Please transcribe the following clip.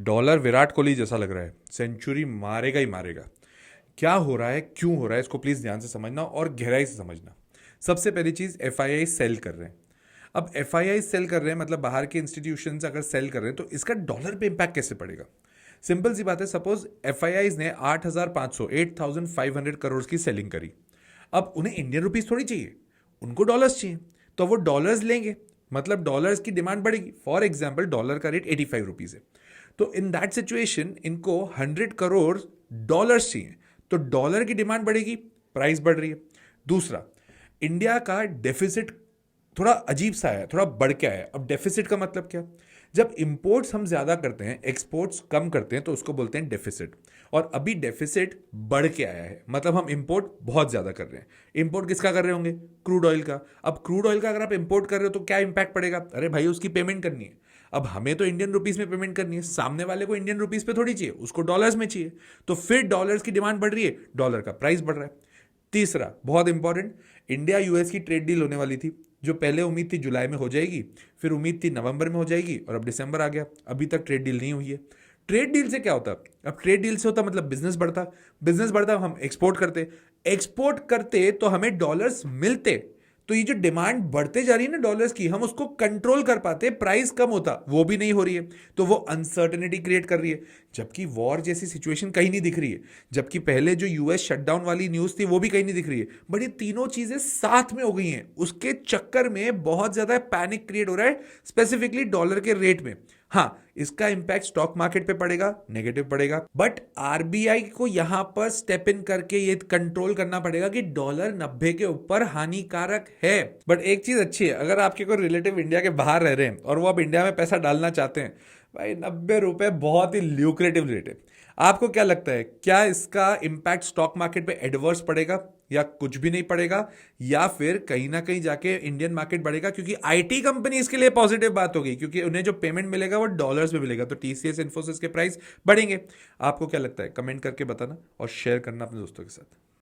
Dollar Virat Kohli जैसा लग रहा है, सेंचुरी मारेगा ही मारेगा। क्या हो रहा है, क्यों हो रहा है, इसको प्लीज ध्यान से समझना और गहराई से समझना। सबसे पहली चीज, एफआईआई सेल कर रहे हैं। अब एफआईआई सेल कर रहे हैं मतलब बाहर के इंस्टीट्यूशन अगर सेल कर रहे हैं तो इसका डॉलर पे इंपैक्ट कैसे पड़ेगा। सिंपल सी बात है, सपोज एफआईआई ने 8,500 8,500 करोड़ की सेलिंग करी। अब उन्हें इंडियन रुपीज थोड़ी चाहिए, उनको डॉलर्स चाहिए, तो वो डॉलर्स लेंगे, मतलब डॉलर्स की डिमांड बढ़ेगी। फॉर एग्जाम्पल डॉलर का रेट 85 रुपीज है, तो इन दैट सिचुएशन इनको 100 करोड़ डॉलर्स चाहिए, तो डॉलर की डिमांड बढ़ेगी, प्राइस बढ़ रही है। दूसरा, इंडिया का डेफिसिट थोड़ा अजीब सा है, थोड़ा बढ़ के आया है। अब डेफिसिट का मतलब क्या, जब इंपोर्ट्स हम ज्यादा करते हैं, एक्सपोर्ट्स कम करते हैं, तो उसको बोलते हैं डेफिसिट। और अभी डेफिसिट बढ़ के आया है, मतलब हम इंपोर्ट बहुत ज्यादा कर रहे हैं। इंपोर्ट किसका कर रहे होंगे, क्रूड ऑयल का। अब क्रूड ऑयल का अगर आप इंपोर्ट कर रहे हो तो क्या इंपैक्ट पड़ेगा, अरे भाई उसकी पेमेंट करनी है। अब हमें तो इंडियन रुपीस में पेमेंट करनी है, सामने वाले को इंडियन रुपीस पे थोड़ी चाहिए, उसको डॉलर्स में चाहिए, तो फिर डॉलर्स की डिमांड बढ़ रही है, डॉलर का प्राइस बढ़ रहा है। तीसरा बहुत इंपॉर्टेंट, इंडिया यूएस की ट्रेड डील होने वाली थी, जो पहले उम्मीद थी जुलाई में हो जाएगी, फिर उम्मीद थी नवंबर में हो जाएगी, और अब दिसंबर आ गया, अभी तक ट्रेड डील नहीं हुई है। ट्रेड डील से क्या होता, अब ट्रेड डील से होता मतलब बिजनेस बढ़ता, बिजनेस बढ़ता हम एक्सपोर्ट करते, एक्सपोर्ट करते तो हमें डॉलर्स मिलते, तो ये जो डिमांड बढ़ते जा रही है ना डॉलर्स की, हम उसको कंट्रोल कर पाते, प्राइस कम होता, वो भी नहीं हो रही है, तो वो अनसर्टेनिटी क्रिएट कर रही है। जबकि वॉर जैसी सिचुएशन कहीं नहीं दिख रही है, जबकि पहले जो यूएस शटडाउन वाली न्यूज थी वो भी कहीं नहीं दिख रही है, बट ये तीनों चीजें साथ में हो गई हैं, उसके चक्कर में बहुत ज्यादा पैनिक क्रिएट हो रहा है, स्पेसिफिकली डॉलर के रेट में। हाँ, इसका इंपैक्ट स्टॉक मार्केट पे पड़ेगा, नेगेटिव पड़ेगा, बट आरबीआई को यहां पर स्टेप इन करके ये कंट्रोल करना पड़ेगा कि डॉलर 90 के ऊपर हानिकारक है। बट एक चीज अच्छी है, अगर आपके कोई रिलेटिव इंडिया के बाहर रह रहे हैं और वो अब इंडिया में पैसा डालना चाहते हैं, भाई 90 रुपए बहुत ही ल्यूक्रेटिव रेट है। आपको क्या लगता है, क्या इसका इंपैक्ट स्टॉक मार्केट पे एडवर्स पड़ेगा या कुछ भी नहीं पड़ेगा, या फिर कहीं ना कहीं जाके इंडियन मार्केट बढ़ेगा, क्योंकि आईटी कंपनी इसके लिए पॉजिटिव बात होगी, क्योंकि उन्हें जो पेमेंट मिलेगा वो डॉलर्स में मिलेगा, तो टीसीएस इन्फोसिस के प्राइस बढ़ेंगे। आपको क्या लगता है, कमेंट करके बताना और शेयर करना अपने दोस्तों के साथ।